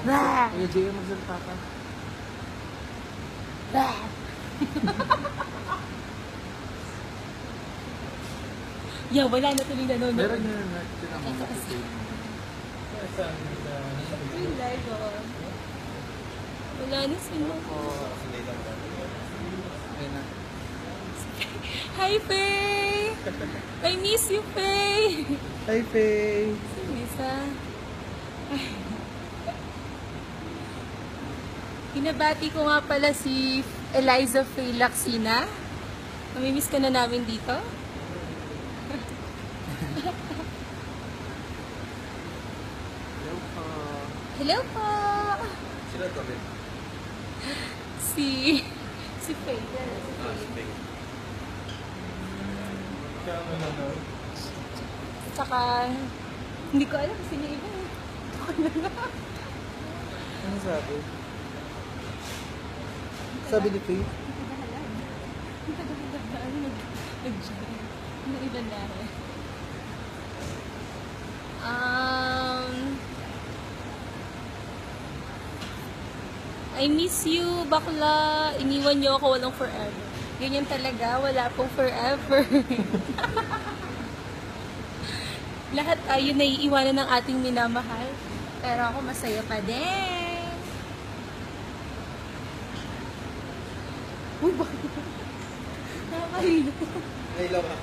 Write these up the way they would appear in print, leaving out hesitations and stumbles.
Kuya JM, magsalita ka. Yeah, wala na tuloy nanonood. Meron na tinamang natin. Live, oh. Wala na sila. Ayun na. Hi, Faye! I miss you, Faye! Hi, Faye! Si Lisa. Pinabati ko nga pala si Eliza Faye Laksina. Mamimiss ka na namin dito. Hello po. Hello po! Sila to, Ben? Si Faye. Si Faye. Tsaka, hindi ko alam sino iba. Ano sabi? Sabi ni Faye? Ano iba na rin? I miss you, bakla. Iniwan niyo ako, walang forever. Ganyan talaga, wala pong forever. Lahat tayo naiiwanan ng ating minamahal. Pero ako masaya pa din. Uy, bakit? Nakakahilo. Nailaw ka.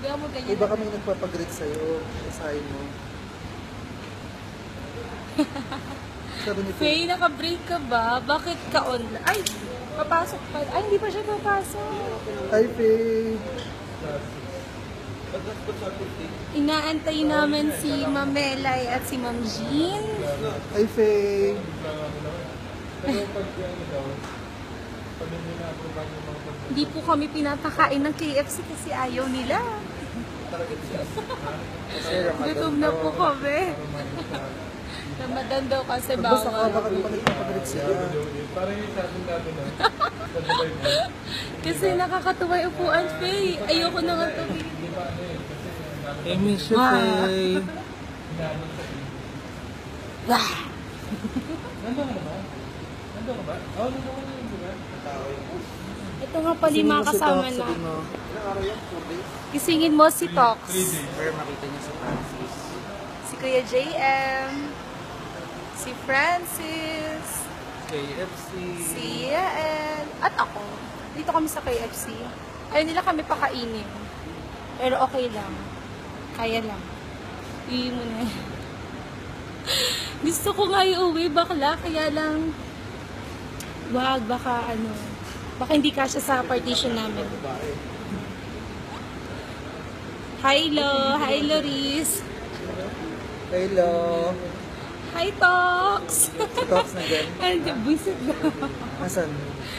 Kaya mo ganyan. Iba kami nagpapag-greet sa'yo. Isahin mo. Sabi ni Faye. Faye, naka-break ka ba? Bakit ka online? Ay, papasok pa. Ay, hindi pa siya papasok. Hi, Faye! Inaantay namin si Ma'am Melay at si Ma'am Jean. Hi, Faye! Hindi po kami pinapakain ng KFC kasi ayaw nila. Gutom na po kami. Ramadan daw kasi Basta ka bawal. baka naman nagpapag-greet sila. Kasi nakakatuwa yung upuan, Faye. Ayoko na nga ito. I miss you, Faye! Ito nga pala yung mga kasama na. Kisingin mo si Tox. Para makita niya si Francis. Si Kuya JM. Si Francis. KFC. Si Yael. At ako. Dito kami sa KFC. Ayaw nila kami pakainin. Pero okay lang. Kaya lang. Iwi mo na. Gusto ko nga iuwi, bakla. Kaya lang, wag, baka ano. Baka hindi kasya sa partition namin. Hi, Lo. Hi, Loris. Hello! Hi, Tox. Si Tox na din. Ay, buisit na. Nasaan?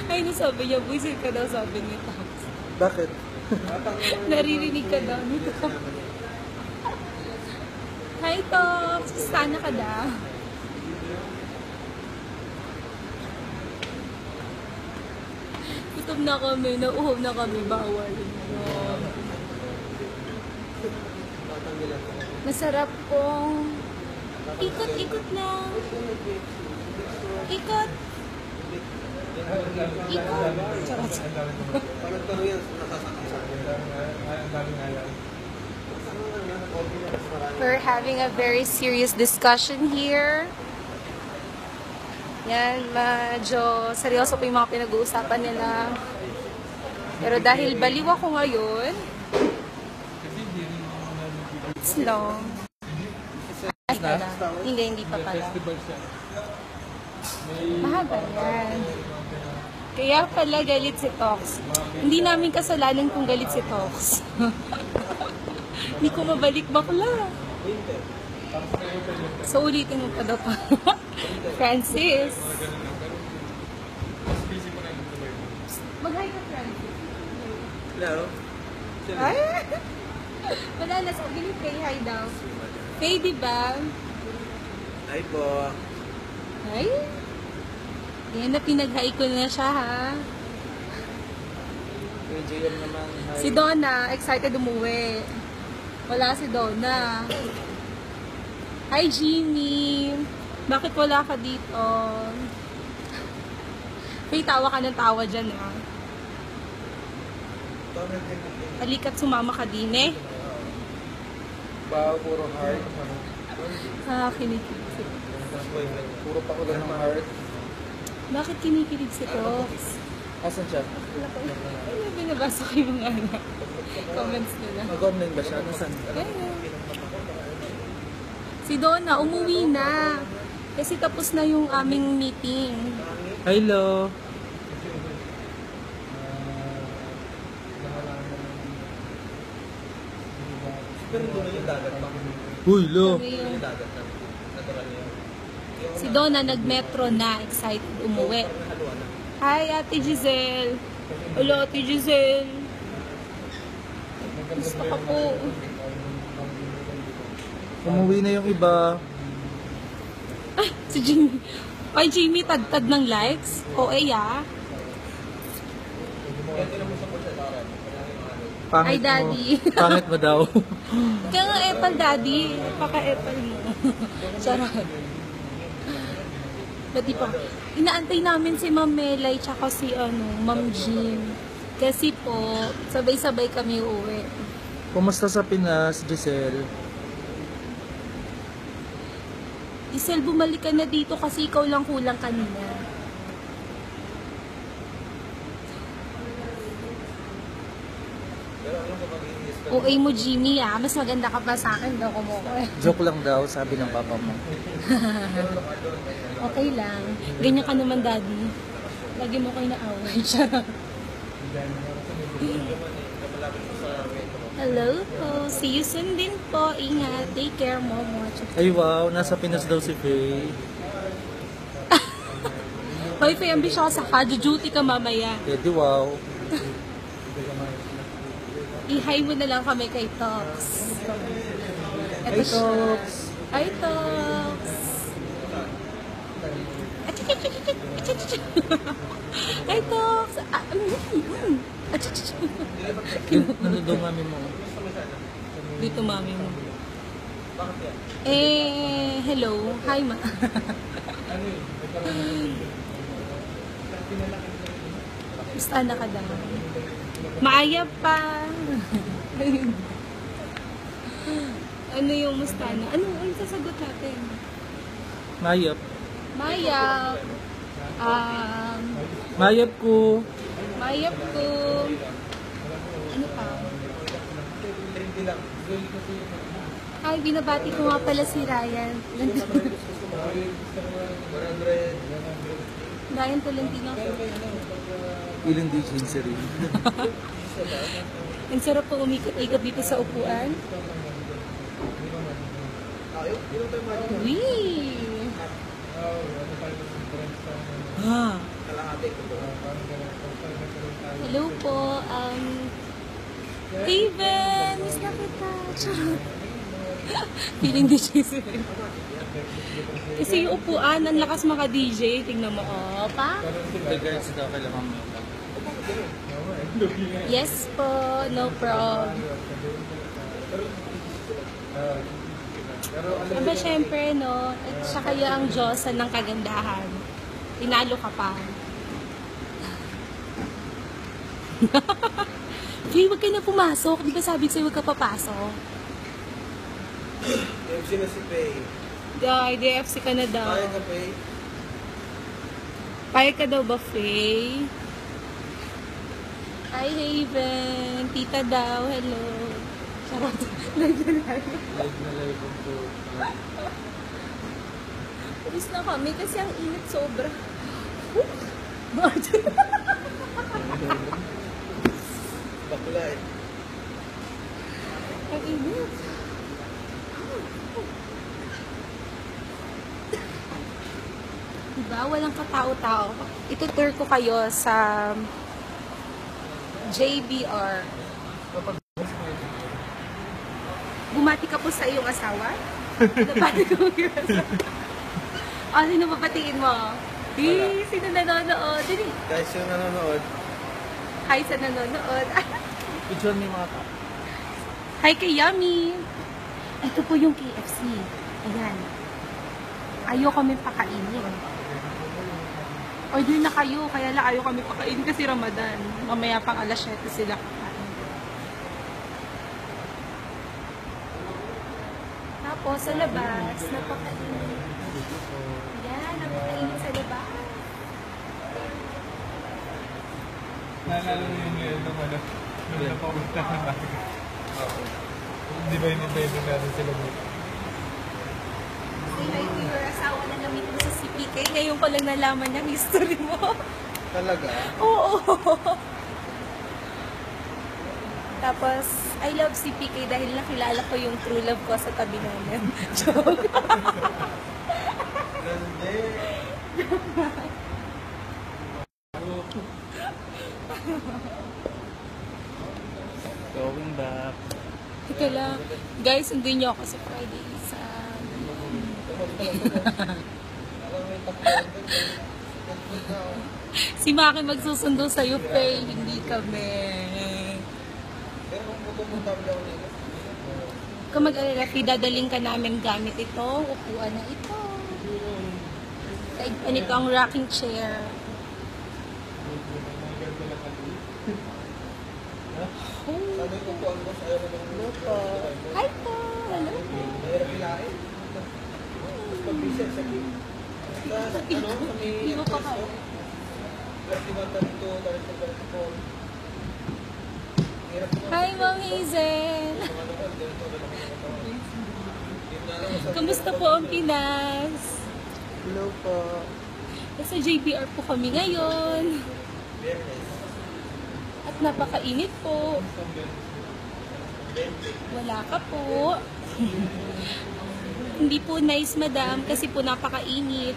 Ay, nasabi niya, buisit ka daw, sabi ni Tox. Bakit? Naririnig ka daw nito. Hi, Tox. Sana ka daw. Gutom na kami, nauhaw na kami, bawal. Masarap pong ikot-ikot lang. Ikot. Ikot. We're having a very serious discussion here. Yan, medyo seryoso po yung mga pinag-uusapan nila. Pero dahil baliw ako ngayon, it's long. Ay, pala. Hindi pa pala. Mahaba yan. Kaya pala galit si Tox. Hindi namin kasalanan kung galit si Tox. Hindi ko mabalik bakla. So ulitin mo pa daw pa. Francis. Mag-hi ka, Francis. Hello? Ay! Wala na, sabi ni Faye, hi daw. Faye, di ba? Hi po. Ay! Yan na, pinag-hi ko na siya, ha? Kay JM naman. Hi. Si Donna, excited umuwi. Wala si Donna. Hi, Jimmy. Bakit wala ka dito? May tawa ka ng tawa dyan, ha? Halika't sumama ka din, eh. Wow, puro heart. Kinikilig si Tox. Puro pa ulan ng heart. Bakit kinikilig si Tox? Asan siya? Ano, binabasa ko yung mga comments nila. Mag-online ba siya? Nasaan? Ayun. Si Donna, umuwi na. Kasi tapos na yung aming meeting. Hello. Pero doon yung dagat pa. Uy, lo. Sabi yung- Yung dagat na. Natural yun. Si Donna nag-metro na, excited umuwi. Haluan na. Hi, Ate Giselle. Hello, Ate Giselle. Gusto ka po. Umuwi na yung iba. Ay, si Jimmy. Ay, Jimmy, tad-tad ng likes. OA, ah. Pangit Ay, Daddy. Mo. Pangit mo daw. Kaya nga Apple, Daddy. Paka-Apple mo. Charot. Ba't di pa? Inaantay namin si Ma'am Melay tsaka si Ma'am Jean. Kasi po, sabay-sabay kami uuwi. Kumusta sa Pinas, Giselle? Isel, bumalik ka na dito kasi ikaw lang kulang kanina. OA mo, Jimmy, ah. Mas maganda ka pa sa akin daw kumuha. Joke lang daw, sabi ng papa mo. Okay lang. Ganyan ka naman, Daddy. Lagi mo kayo na-away. Charot. Hello po. See you soon din po. Ingat. Take care, Momo. Ay wow, nasa Pinas daw si Faye. Hoy, Faye, ambisyosa ka. Duty ka mamaya. Eh di wow. I-hi mo na lang kami kay Tox. Hey Tox! Hi, Tox! Hi, Tox! Nandun mami mo. Dito, mami mo. Hello. Hi, ma. Basta na ka daw. Maayap pa. Ano yung mustana? Ano sasagot natin? Mayap. Mayap. Mayap ko. Mayap ko. Ano pa? Ay, binabati ko nga pala si Ryan. Ryan Tolentino. Ilang DJ si Rin. Ang sarap po umikot-ikot dito sa upuan. Wee! Ah. Hello po, Haven! Miss na kita! Charot! Feeling DJ si Rin. Kasi yung upuan, ang lakas maka-DJ. Tingnan mo, oh, pa? Regards daw kailangan mo. Yes po, no problem. Aba, syempre, no? At siya kaya ang Diyosa ng kagandahan. Tinalo ka pa. Jay, wag ka na pumasok. Di ba sabi ko sa'yo, wag ka papasok? DFC na si Faye. Guy, DFC ka na daw. Kaya ka Faye? Payag ka daw ba, Faye? Hi, Haven. Tita daw. Hello. Charot. Live na live po. Tapos na kami kasi ang init sobra. Bakit? Bakla eh. Ang init. Diba? Walang katao-tao. Itutur ko kayo sa JBR. Bumati ka po sa iyong asawa? Nabati ko yung asawa. Sino papatiin mo? Sino nanonood? Dili. Guys, yung nanonood, Hi sa nanonood. Picture mo yung mga tao. Hi kay Yummy. Ito po yung KFC. Ayan. Ayaw kami pakainin. Order na kayo, kaya lang ayaw kami pakainin kasi Ramadan. Mamaya pang alas 7 sila kakain. Tapos sa labas, napakainit. Ayan, napakainit sa labas. Naalala mo yung ngayon nung ano, nung napapunta ng Maga. Di ba in-invite natin sila dito? Say hi to your asawa na namit mo sa CPK. Ngayon ko lang nalaman yung history mo. Talaga? Oo. Tapos, I love CPK dahil nakilala ko yung true love ko sa tabi namin. Joke. Hindi. Going back. Teka lang. Guys, sundin niyo ako sa Friday sa... Si Maki magsusundo sa'yo, Faye. Hindi kami. Pero kung puto-punta mo daw nila. Kung mag-alala, dadaling ka namin gamit ito. Upuan na ito. Like, ito ang rocking chair. Sabi ko po, ano, ayaw ko ng Hello po. Hi po. Hello po. mahirap ilain. Tapos pag-visit sa ano, sa may Hindi mo pa Presto. kaya. Plus, di ba, tarito po. Hirap mo. Hi, Ma'am Hazel. Kamusta po ang Pinas? Hello po. Nasa JBR po kami ngayon. At napakainit po. Wala ka po. Hindi po nice, madam, kasi po napakainit.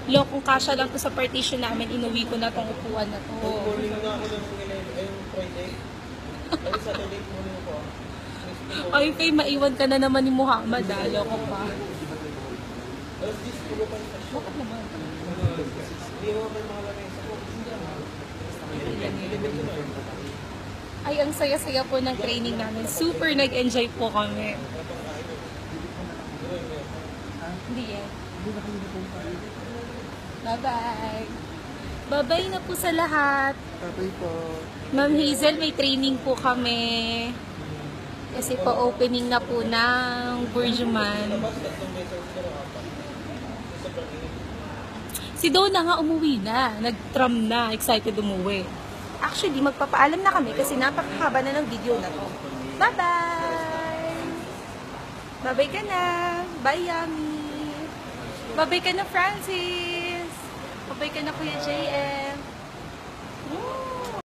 Kung kasya lang to sa partition namin, inuwi ko na tong upuan na to. Morning na ako ng Friday. Ay, Saturday morning ko. Ay, Faye, maiwan ka na naman ni Muhammad. Loko pa. Alas 10, pulo pa sa shop. Bakit naman? Hindi mo may mga lamesa ko. Ay, ang saya-saya po ng training namin. Super nag-enjoy po kami. Hindi yan. Bye-bye. Bye-bye na po sa lahat. Tatay po. Ma'am Hazel, may training po kami. Kasi po opening na po ng Burjuman. Si Donna nga umuwi na. Nag-tram na. Excited umuwi. Actually, magpapaalam na kami kasi napakahaba na ng video na to. Bye-bye! Bye-bye ka na. Bye, Yummy. Bye-bye ka na, Francis. Bye-bye ka na, Kuya JM.